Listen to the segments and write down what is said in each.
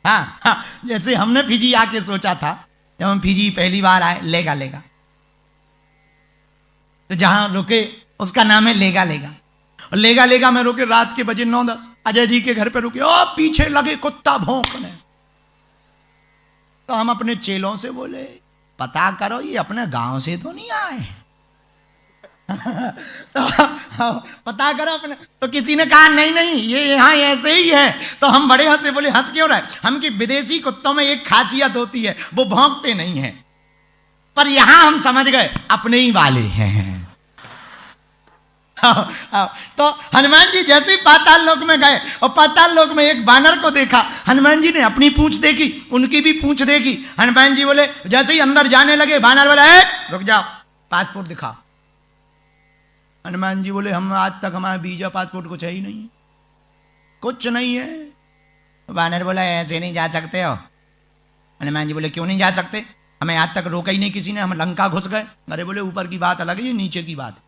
हाँ हाँ, जैसे हमने फिजी आके सोचा था, जब हम फिजी पहली बार आए, लेगा लेगा, तो जहां रुके उसका नाम है लेगा लेगा, और लेगा लेगा में रुके, रात के बजे 9-10, अजय जी के घर पे रुके, ओ पीछे लगे कुत्ता भौंकने। तो हम अपने चेलों से बोले, पता करो ये अपने गांव से तो नहीं आए। तो पता करो अपने, तो किसी ने कहा नहीं नहीं ये यहाँ ऐसे ही है। तो हम बड़े हंसे, बोले हंस क्यों रहे? हम कि विदेशी कुत्तों में एक खासियत होती है, वो भौंकते नहीं है, पर यहां हम समझ गए अपने ही वाले हैं। तो हनुमान जी जैसे ही पाताल लोक में गए और पाताल लोक में एक बानर को देखा, हनुमान जी ने अपनी पूंछ देखी, उनकी भी पूंछ देखी। हनुमान जी बोले, जैसे ही अंदर जाने लगे, बानर बोला रुक जाओ, पासपोर्ट दिखाओ। हनुमान जी बोले, हम आज तक हमारा वीजा पासपोर्ट कुछ है ही नहीं, कुछ नहीं है। बानर बोला, ऐसे नहीं जा सकते हो। हनुमान जी बोले, क्यों नहीं जा सकते? हमें आज तक रोका ही नहीं किसी ने, हम लंका घुस गए। अरे बोले, ऊपर की बात अलग है, नीचे की बात,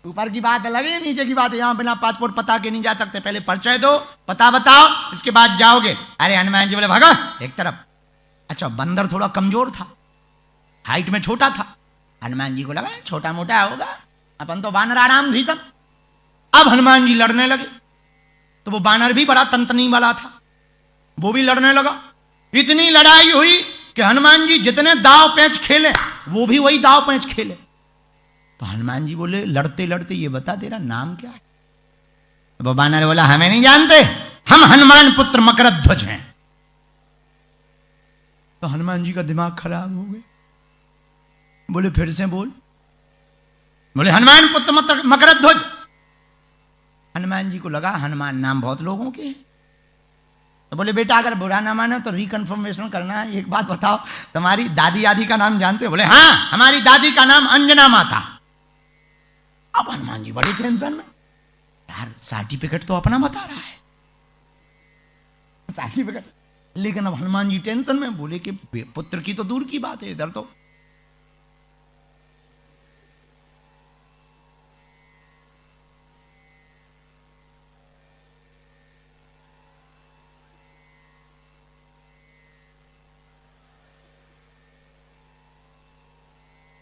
ऊपर की बात अलग है, नीचे की बात है। यहां बिना पासपोर्ट पता के नहीं जा सकते, पहले परिचय दो, पता बताओ, इसके बाद जाओगे। अरे हनुमान जी बोले, भागा एक तरफ। अच्छा, बंदर थोड़ा कमजोर था, हाइट में छोटा था। हनुमान जी को लगा छोटा मोटा होगा, अपन तो बानर आराम भीषण। अब हनुमान जी लड़ने लगे, तो वो बानर भी बड़ा तंतनी वाला था, वो भी लड़ने लगा। इतनी लड़ाई हुई कि हनुमान जी जितने दाव पेंच खेले, वो भी वही दाव पेंच खेले। तो हनुमान जी बोले, लड़ते लड़ते ये बता तेरा नाम क्या है? वो बानर बोला, हमें नहीं जानते, हम हनुमान पुत्र मकरध्वज हैं। तो हनुमान जी का दिमाग खराब हो गया, बोले फिर से बोल। बोले, हनुमान पुत्र मकरध्वज। हनुमान जी को लगा हनुमान नाम बहुत लोगों के हैं। तो बोले, बेटा अगर बुरा ना मानो तो रिकन्फर्मेशन करना है, एक बात बताओ, तुम्हारी दादी आदि का नाम जानते हो? बोले, हाँ हमारी दादी का नाम अंजना माता। अब हनुमान जी बड़ी टेंशन में, यार सर्टिफिकेट तो अपना बता रहा है, सर्टिफिकेट, लेकिन अब हनुमान जी टेंशन में, बोले कि पुत्र की तो दूर की बात है, इधर तो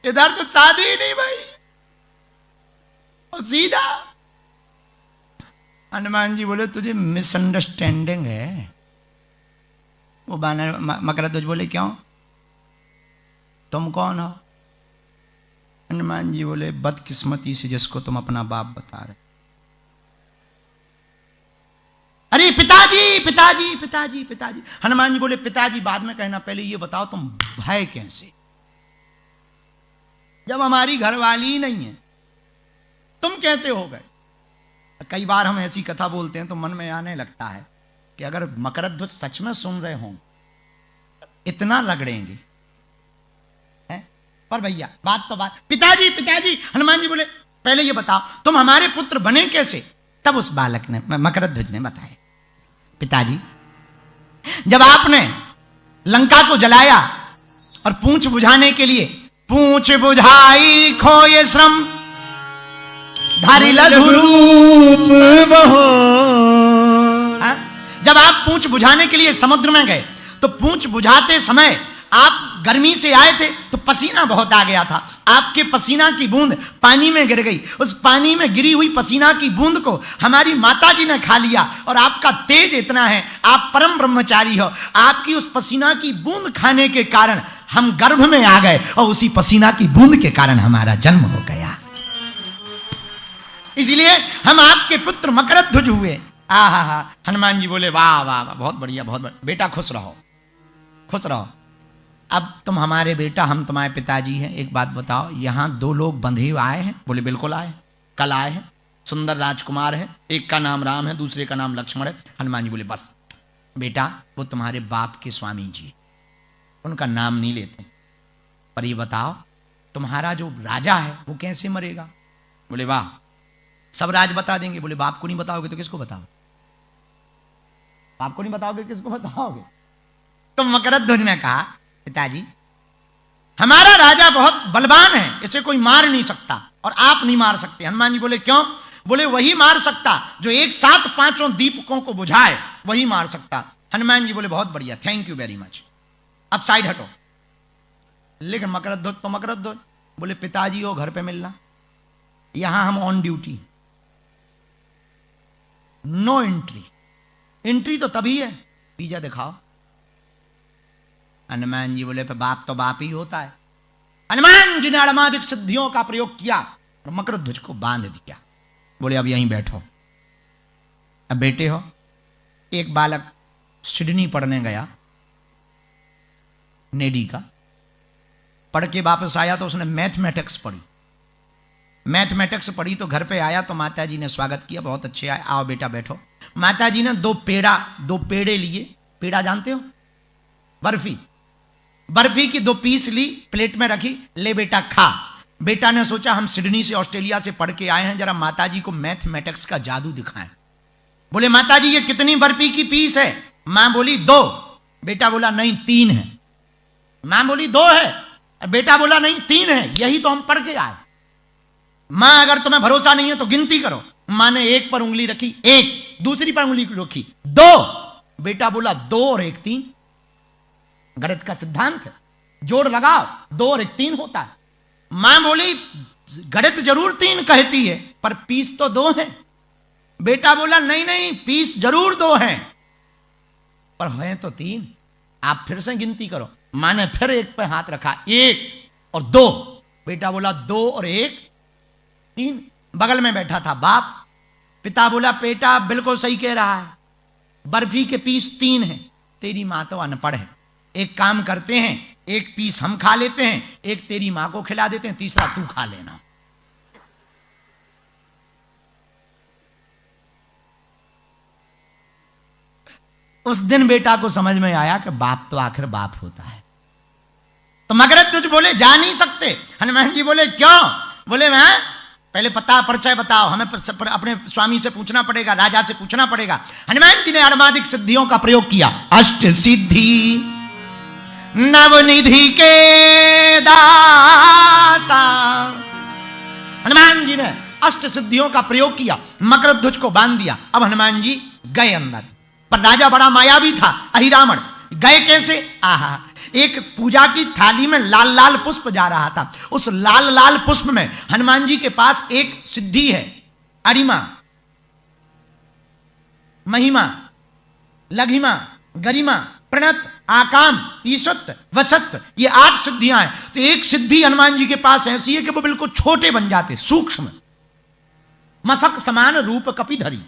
इधर तो शादी ही नहीं भाई। और सीधा हनुमान जी बोले, तुझे मिसअंडरस्टैंडिंग है। वो बानर मकरध्वज बोले, क्यों, तुम कौन हो? हनुमान जी बोले, बदकिस्मती से जिसको तुम अपना बाप बता रहे। अरे पिताजी पिताजी पिताजी पिताजी। हनुमान जी बोले, पिताजी बाद में कहना, पहले ये बताओ तुम भय कैसे, जब हमारी घरवाली ही नहीं है, तुम कैसे हो गए? कई बार हम ऐसी कथा बोलते हैं तो मन में आने लगता है कि अगर मकरध्वज सच में सुन रहे हों, इतना रगड़ेंगे हैं? पर भैया बात तो बात, पिताजी पिताजी। हनुमान जी बोले, पहले ये बताओ तुम हमारे पुत्र बने कैसे? तब उस बालक ने, मकरध्वज ने बताया, पिताजी जब आपने लंका को जलाया और पूंछ बुझाने के लिए, पूंछ बुझाई खोए श्रम धारी लघु रूप बहो। जब आप पूंछ बुझाने के लिए समुद्र में गए, तो पूंछ बुझाते समय आप गर्मी से आए थे, तो पसीना बहुत आ गया था, आपके पसीना की बूंद पानी में गिर गई। उस पानी में गिरी हुई पसीना की बूंद को हमारी माता जी ने खा लिया, और आपका तेज इतना है, आप परम ब्रह्मचारी हो, आपकी उस पसीना की बूंद खाने के कारण हम गर्भ में आ गए, और उसी पसीना की बूंद के कारण हमारा जन्म हो गया, इसलिए हम आपके पुत्र मकरध्वज हुए। आहा, हनुमान जी बोले, वाह वाह वाह, बहुत बढ़िया बहुत बढ़िया, बेटा खुश रहो खुश रहो। अब तुम हमारे बेटा, हम तुम्हारे पिताजी हैं। एक बात बताओ, यहां 2 लोग बंधे हुए आए हैं? बोले, बिल्कुल आए, कल आए हैं, सुंदर राजकुमार है, एक का नाम राम है, दूसरे का नाम लक्ष्मण है। हनुमान जी बोले, बस बेटा, वो तुम्हारे बाप के स्वामी जी, उनका नाम नहीं लेते, पर ये बताओ तुम्हारा जो राजा है वो कैसे मरेगा? बोले, वाह, सब राज बता देंगे। बोले, बाप को नहीं बताओगे तो किसको बताओगे? बाप को नहीं बताओगे किसको बताओगे? तो मकरध्वज ने कहा, पिताजी हमारा राजा बहुत बलवान है, इसे कोई मार नहीं सकता, और आप नहीं मार सकते। हनुमान जी बोले, क्यों? बोले वही मार सकता जो एक साथ पांचों दीपकों को बुझाए, वही मार सकता। हनुमान जी बोले बहुत बढ़िया, थैंक यू वेरी मच, अब साइड हटो। लेकिन मकरध्वज तो मकरध्वज बोले पिताजी हो घर पे मिलना, यहां हम on duty, no entry. Entry तो तभी है, वीजा दिखाओ। हनुमान जी बोले बाप तो बाप ही होता है। हनुमान जी ने अड़मादिक सिद्धियों का प्रयोग किया और मकरध्वज को बांध दिया। बोले अब यहीं बैठो। अब बेटे हो, एक बालक सिडनी पढ़ने गया, नेडी का, पढ़ के वापस आया तो उसने मैथमेटिक्स पढ़ी। मैथमेटिक्स पढ़ी तो घर पे आया तो माताजी ने स्वागत किया, बहुत अच्छे आए, आओ बेटा बैठो। माताजी ने दो पेड़े लिए। पेड़ा जानते हो, बर्फी, बर्फी की 2 पीस ली, प्लेट में रखी, ले बेटा खा। बेटा ने सोचा हम सिडनी से ऑस्ट्रेलिया से पढ़ के आए हैं, जरा माताजी को मैथमेटिक्स का जादू दिखाएं। बोले माताजी ये कितनी बर्फी की पीस है? मां बोली 2। बेटा बोला नहीं 3 है। मां बोली 2 है, बेटा बोला नहीं 3 है, यही तो हम पढ़ के आए। मां अगर तुम्हें भरोसा नहीं है तो गिनती करो। मां ने 1 पर उंगली रखी, 1, दूसरी पर उंगली रखी, 2। बेटा बोला 2 और 1 3। गणित का सिद्धांत है, जोड़ लगाओ, 2 और 1 3 होता है। मां बोली गणित जरूर 3 कहती है पर पीस तो 2 है। बेटा बोला नहीं नहीं, पीस जरूर 2 है पर है तो 3। आप फिर से गिनती करो। मां ने फिर 1 पे हाथ रखा, 1 और 2। बेटा बोला 2 और 1 3। बगल में बैठा था बाप। पिता बोला बेटा बिल्कुल सही कह रहा है, बर्फी के पीस 3 है, तेरी मां तो अनपढ़ है। एक काम करते हैं, 1 पीस हम खा लेते हैं, 1 तेरी मां को खिला देते हैं, तीसरा तू खा लेना। उस दिन बेटा को समझ में आया कि बाप तो आखिर बाप होता है। तो मकरध्वज बोले जा नहीं सकते। हनुमान जी बोले क्यों? बोले मैं पहले परिचय बताओ, हमें अपने स्वामी से पूछना पड़ेगा, राजा से पूछना पड़ेगा। हनुमान जी ने अड़मादिक सिद्धियों का प्रयोग किया। अष्ट सिद्धि नवनिधि के दाता। हनुमान जी ने अष्ट सिद्धियों का प्रयोग किया, मकरध्वज को बांध दिया। अब हनुमान जी गए अंदर, पर राजा बड़ा मायावी था, अहिरावण। गए कैसे? आहा, एक पूजा की थाली में लाल लाल पुष्प जा रहा था। उस लाल लाल पुष्प में हनुमान जी के पास एक सिद्धि है, अरिमा, महिमा, लघिमा, गरिमा, प्रणत, आकाम, ईशत्व, वसत्व, ये 8 सिद्धियां हैं। तो एक सिद्धि हनुमान जी के पास ऐसी है कि वो बिल्कुल छोटे बन जाते, सूक्ष्म, मसक समान रूप कपिधरी।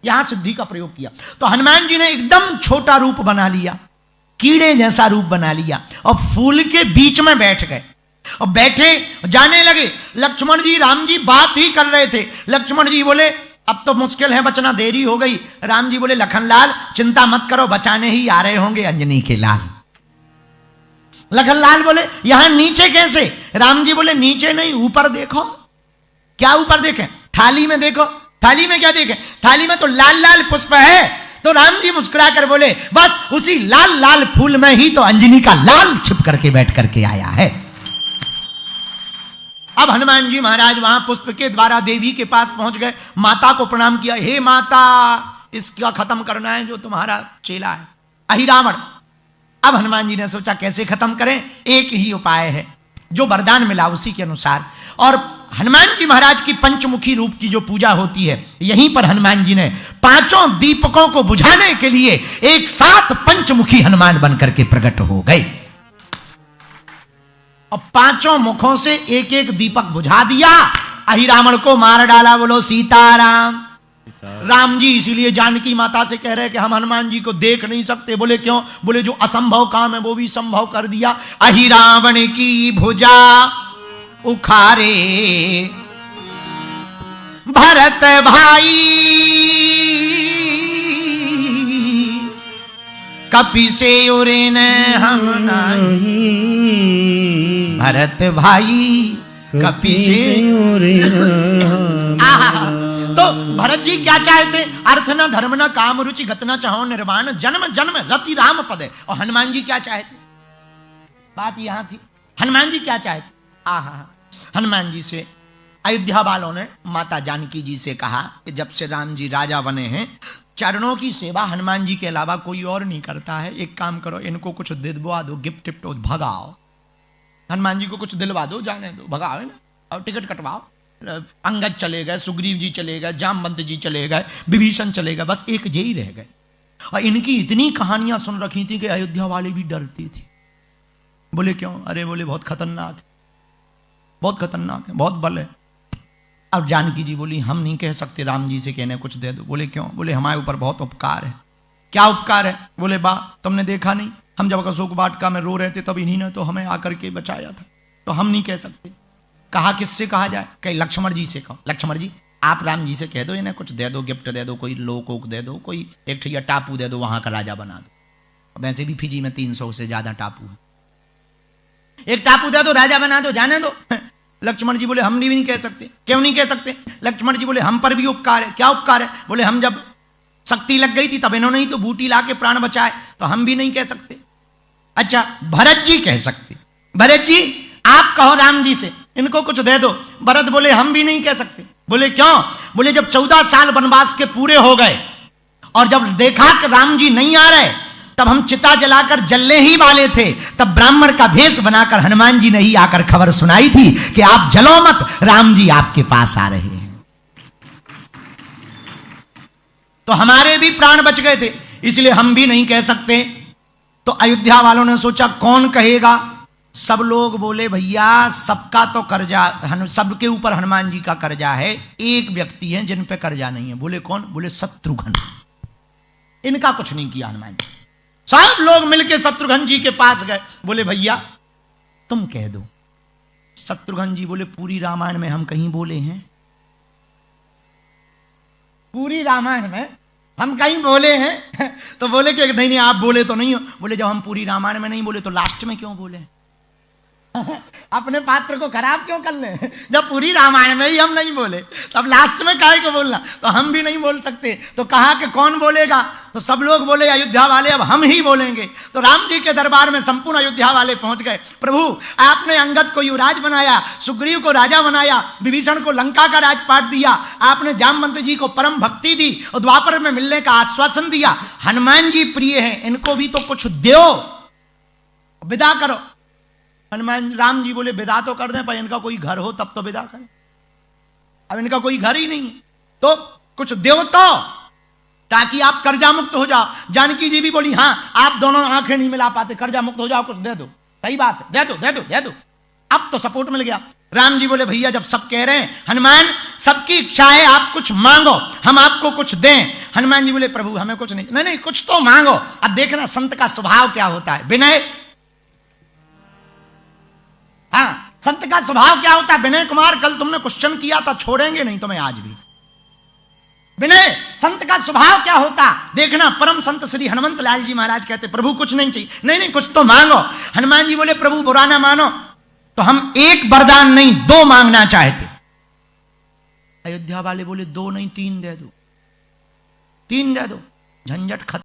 यहां सिद्धि का प्रयोग किया तो हनुमान जी ने एकदम छोटा रूप बना लिया, कीड़े जैसा रूप बना लिया और फूल के बीच में बैठ गए और बैठे जाने लगे। लक्ष्मण जी राम जी बात ही कर रहे थे। लक्ष्मण जी बोले अब तो मुश्किल है बचना, देरी हो गई। राम जी बोले लखनलाल चिंता मत करो, बचाने ही आ रहे होंगे अंजनी के लाल। लखनलाल बोले यहां नीचे कैसे? राम जी बोले नीचे नहीं, ऊपर देखो। क्या ऊपर देखें? थाली में देखो। थाली में क्या देखें? थाली में तो लाल लाल पुष्प है। तो राम जी मुस्कुरा कर बोले बस उसी लाल लाल फूल में ही तो अंजनी का लाल छिप करके बैठ करके आया है। अब हनुमान जी महाराज वहां पुष्प के द्वारा देवी के पास पहुंच गए, माता को प्रणाम किया। हे माता, इसका खत्म करना है जो तुम्हारा चेला है अहिरावण। अब हनुमान जी ने सोचा कैसे खत्म करें? एक ही उपाय है, जो वरदान मिला उसी के अनुसार। और हनुमान जी महाराज की पंचमुखी रूप की जो पूजा होती है, यहीं पर हनुमान जी ने 5 दीपकों को बुझाने के लिए एक साथ पंचमुखी हनुमान बनकर के प्रकट हो गए और 5 मुखों से एक एक दीपक बुझा दिया। अहिरावण को मार डाला। बोलो सीताराम। राम जी इसीलिए जानकी माता से कह रहे कि हम हनुमान जी को देख नहीं सकते। बोले क्यों? बोले जो असंभव काम है वो भी संभव कर दिया। अहिरावण की भुजा उखारे भरत भाई, कपि से उरे न हम नहीं। भरत भाई कपि से उरे तो भरत जी क्या चाहते? अर्थ न धर्म न काम रुचि गत न चाहो निर्वाण, जन्म जन्म रति राम पद। और हनुमान जी क्या चाहते? बात यहां थी, हनुमान जी क्या चाहते? आहा, हनुमान जी से अयोध्या वालों ने माता जानकी जी से कहा कि जब से राम जी राजा बने हैं, चरणों की सेवा हनुमान जी के अलावा कोई और नहीं करता है। एक काम करो, इनको कुछ दिलवा दो, गिफ्ट टिफ्ट भगाओ, हनुमान जी को कुछ दिलवा दो, जाने दो, भगाओ ना, और टिकट कटवाओ। अंगद चले गए, सुग्रीव जी चले गए, जामवंत जी चले गए, विभीषण चले गए, बस एक जय रह गए। और इनकी इतनी कहानियां सुन रखी थी कि अयोध्या वाले भी डरते थे। बोले क्यों? अरे बोले बहुत खतरनाक है, बहुत खतरनाक है, बहुत बल है। अब जानकी जी बोली हम नहीं कह सकते राम जी से, कहने कुछ दे दो। बोले क्यों? बोले हमारे ऊपर बहुत उपकार है। क्या उपकार है? बोले बा तुमने देखा नहीं, हम जब अशोक वाटिका में रो रहे थे तब इन्हीं ने तो हमें आकर के बचाया था, तो हम नहीं कह सकते। कहा किससे कहा जाए? कहीं लक्ष्मण जी से कहो। लक्ष्मण जी आप राम जी से कह दो, इन्हें कुछ दे दो, गिफ्ट दे दो, कोई लोक ओक दे दो, कोई एक ठिया टापू दे दो, वहां का राजा बना दो। वैसे भी फिजी में 300 से ज्यादा टापू है, एक टापू दे दो, राजा बना दो, जाने दो। लक्ष्मण जी बोले हम भी नहीं कह सकते। क्यों नहीं कह सकते? लक्ष्मण जी बोले हम पर भी उपकार है। क्या उपकार है? बोले हम जब शक्ति लग गई थी तब इन्होंने ही तो बूटी लाके प्राण बचाए, तो हम भी नहीं कह सकते। अच्छा भरत जी कह सकते, भरत जी आप कहो राम जी से इनको कुछ दे दो। भरत बोले हम भी नहीं कह सकते। बोले क्यों? बोले जब 14 साल वनवास के पूरे हो गए और जब देखा कि राम जी नहीं आ रहे, तब हम चिता जलाकर जलने ही वाले थे, तब ब्राह्मण का भेष बनाकर हनुमान जी ने ही आकर खबर सुनाई थी कि आप जलो मत, राम जी आपके पास आ रहे हैं। तो हमारे भी प्राण बच गए थे, इसलिए हम भी नहीं कह सकते। तो अयोध्या वालों ने सोचा कौन कहेगा। सब लोग बोले भैया सबका तो कर्जा, सबके ऊपर हनुमान जी का कर्जा है, एक व्यक्ति है जिन पे कर्जा नहीं है। बोले कौन? बोले शत्रुघ्न, इनका कुछ नहीं किया हनुमान जी। सब लोग मिलकर शत्रुघ्न जी के पास गए, बोले भैया तुम कह दो। शत्रुघ्न जी बोले पूरी रामायण में हम कहीं बोले हैं? पूरी रामायण में हम कहीं बोले हैं? तो बोले कि नहीं आप बोले तो नहीं हो। बोले जब हम पूरी रामायण में नहीं बोले तो लास्ट में क्यों बोले? अपने पात्र को खराब क्यों कर ले? जब पूरी रामायण में ही हम नहीं बोले तब लास्ट में काहे को बोलना? तो हम भी नहीं बोल सकते। तो कहा कि कौन बोलेगा? तो सब लोग बोले अयोध्या वाले अब हम ही बोलेंगे। तो राम जी के दरबार में संपूर्ण अयोध्या वाले पहुंच गए। प्रभु आपने अंगद को युवराज बनाया, सुग्रीव को राजा बनाया, विभीषण को लंका का राजपाट दिया, आपने जामवंत जी को परम भक्ति दी और द्वापर में मिलने का आश्वासन दिया। हनुमान जी प्रिय हैं, इनको भी तो कुछ दो, विदा करो। हनुमान राम जी बोले विदा तो कर दें, पर इनका कोई घर हो तब तो विदा करें। अब इनका कोई घर ही नहीं है, तो कुछ दो तो, ताकि आप कर्जा मुक्त हो जाओ। जानकी जी भी बोली हां आप दोनों आंखें नहीं मिला पाते, कर्जा मुक्त हो जाओ, कुछ दे दो। सही बात है, दे दो दे दो दे दो। अब तो सपोर्ट मिल गया। राम जी बोले भैया जब सब कह रहे हैं, हनुमान सबकी इच्छा है, आप कुछ मांगो, हम आपको कुछ दें। हनुमान जी बोले प्रभु हमें कुछ नहीं, नहीं कुछ तो मांगो। अब देखना संत का स्वभाव क्या होता है, विनय। हाँ संत का स्वभाव क्या होता है? विनय कुमार कल तुमने क्वेश्चन किया था, छोड़ेंगे नहीं तुम्हें आज भी। विनय संत का स्वभाव क्या होता? देखना परम संत श्री हनुमंत लाल जी महाराज कहते प्रभु कुछ नहीं चाहिए, नहीं कुछ तो मांगो। हनुमान जी बोले प्रभु बुरा ना मानो, तो हम एक वरदान नहीं 2 मांगना चाहते। अयोध्या वाले बोले 2 नहीं 3 दे दो, 3 दे दो, झंझट खत्म।